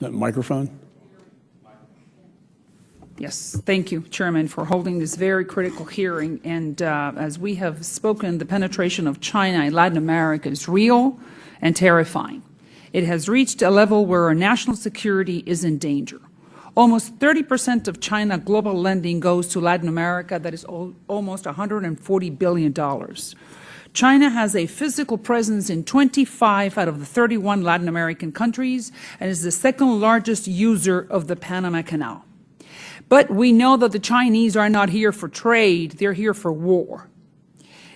That microphone? Yes, thank you, Chairman, for holding this very critical hearing. And as we have spoken, the penetration of China in Latin America is real and terrifying. It has reached a level where our national security is in danger. Almost 30% of China global lending goes to Latin America. That is almost $140 billion. China has a physical presence in 25 out of the 31 Latin American countries and is the second largest user of the Panama Canal. But we know that the Chinese are not here for trade, they're here for war.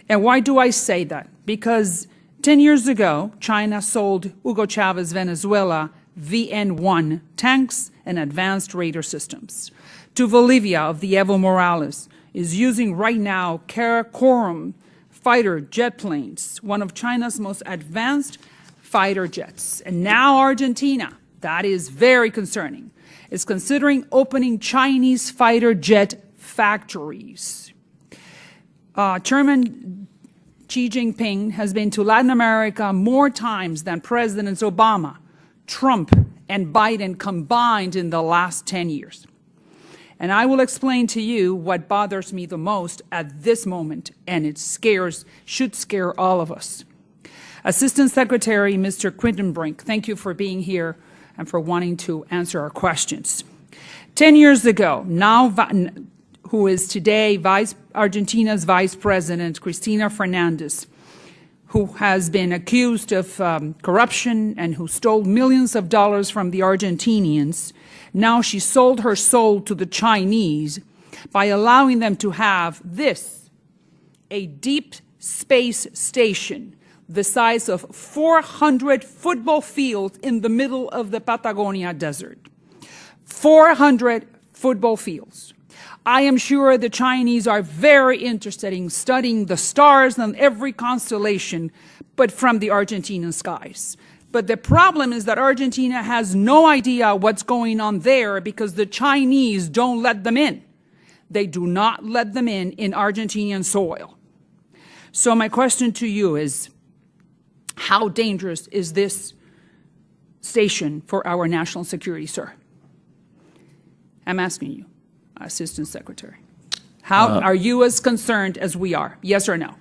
And why do I say that? Because 10 years ago, China sold Hugo Chavez Venezuela VN-1 tanks and advanced radar systems. To Bolivia of the Evo Morales is using right now Karakorum fighter jet planes, one of China's most advanced fighter jets. And now Argentina, that is very concerning, is considering opening Chinese fighter jet factories. Chairman Xi Jinping has been to Latin America more times than Presidents Obama, Trump, and Biden combined in the last 10 years. And I will explain to you what bothers me the most at this moment, and it should scare all of us. Assistant Secretary Mr. Quintenbrink, thank you for being here and for wanting to answer our questions. 10 years ago, who is today Argentina's Vice President, Cristina Fernandez, who has been accused of corruption and who stole millions of dollars from the Argentinians, now she sold her soul to the Chinese by allowing them to have this, a deep space station the size of 400 football fields in the middle of the Patagonia desert. 400 football fields. I am sure the Chinese are very interested in studying the stars and every constellation, but from the Argentinian skies. But the problem is that Argentina has no idea what's going on there because the Chinese don't let them in. They do not let them in Argentinian soil. So my question to you is, how dangerous is this station for our national security, sir? I'm asking you, Assistant Secretary. How are you as concerned as we are? Yes or no?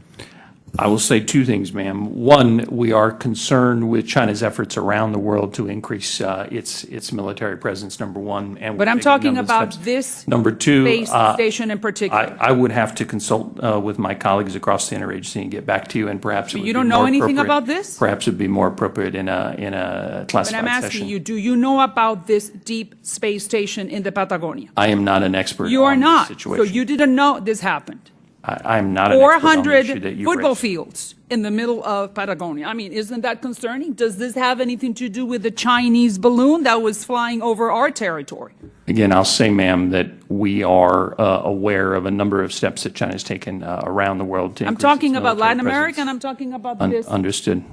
I will say two things, ma'am. One, we are concerned with China's efforts around the world to increase its military presence, number one. And but I'm talking about this number two, space station in particular. I would have to consult with my colleagues across the interagency and get back to you, and perhaps it would you be don't more know anything appropriate- about this? Perhaps it would be more appropriate in a classified session. But I'm asking you, do you know about this deep space station in the Patagonia? I am not an expert You are on not. this situation. So you didn't know this happened. I'm not an expert on the issue that 400 you football raised. fields in the middle of Patagonia. I mean, isn't that concerning? Does this have anything to do with the Chinese balloon that was flying over our territory? Again, I'll say, ma'am, that we are aware of a number of steps that China has taken around the world to I'm increase talking its about military Latin America, presence. and I'm talking about this. Understood.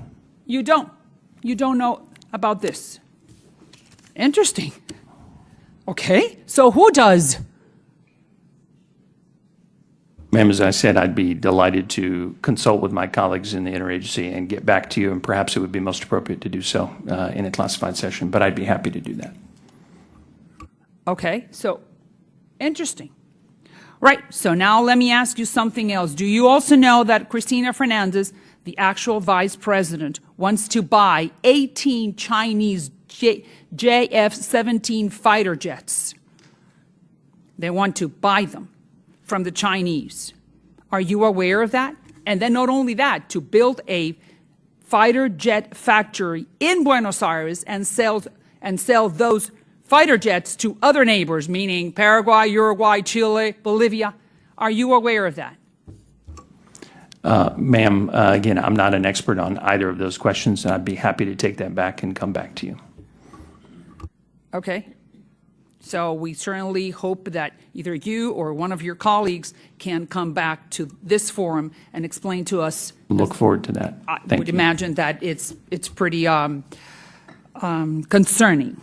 You don't know about this. Interesting. Okay, so who does? Ma'am, as I said, I'd be delighted to consult with my colleagues in the interagency and get back to you, and perhaps it would be most appropriate to do so in a classified session, but I'd be happy to do that. Okay, so interesting. Right, so now let me ask you something else. Do you also know that Cristina Fernandez, the actual vice president, wants to buy 18 Chinese JF-17 fighter jets? They want to buy them from the Chinese. Are you aware of that? And then not only that, to build a fighter jet factory in Buenos Aires and sell those fighter jets to other neighbors, meaning Paraguay, Uruguay, Chile, Bolivia. Are you aware of that? Ma'am, again, I'm not an expert on either of those questions, and I'd be happy to take that back and come back to you. Okay. So we certainly hope that either you or one of your colleagues can come back to this forum and explain to us. Look forward to that. I Thank would you. imagine that it's pretty concerning.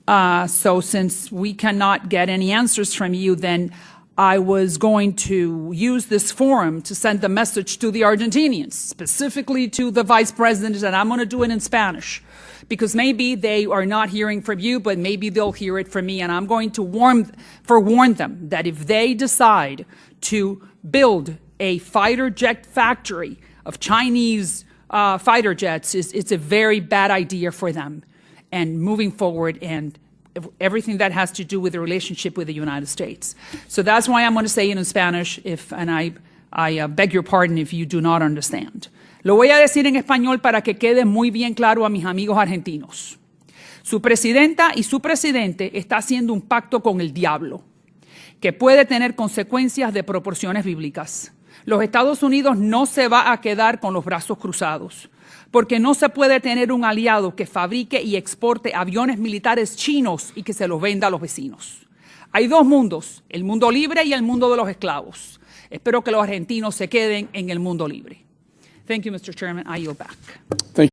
So since we cannot get any answers from you, then I was going to use this forum to send a message to the Argentinians, specifically to the vice president, and I'm going to do it in Spanish, because maybe they are not hearing from you, but maybe they'll hear it from me, and I'm going to warn them that if they decide to build a fighter jet factory of Chinese fighter jets, it's a very bad idea for them, and moving forward, and everything that has to do with the relationship with the United States. So that's why I'm going to say it in Spanish, and I beg your pardon if you do not understand. Lo voy a decir en español para que quede muy bien claro a mis amigos argentinos. Su presidenta y su presidente está haciendo un pacto con el diablo, que puede tener consecuencias de proporciones bíblicas. Los Estados Unidos no se va a quedar con los brazos cruzados, porque no se puede tener un aliado que fabrique y exporte aviones militares chinos y que se los venda a los vecinos. Hay dos mundos, el mundo libre y el mundo de los esclavos. Espero que los argentinos se queden en el mundo libre. Thank you, Mr. Chairman. I yield back. Thank you.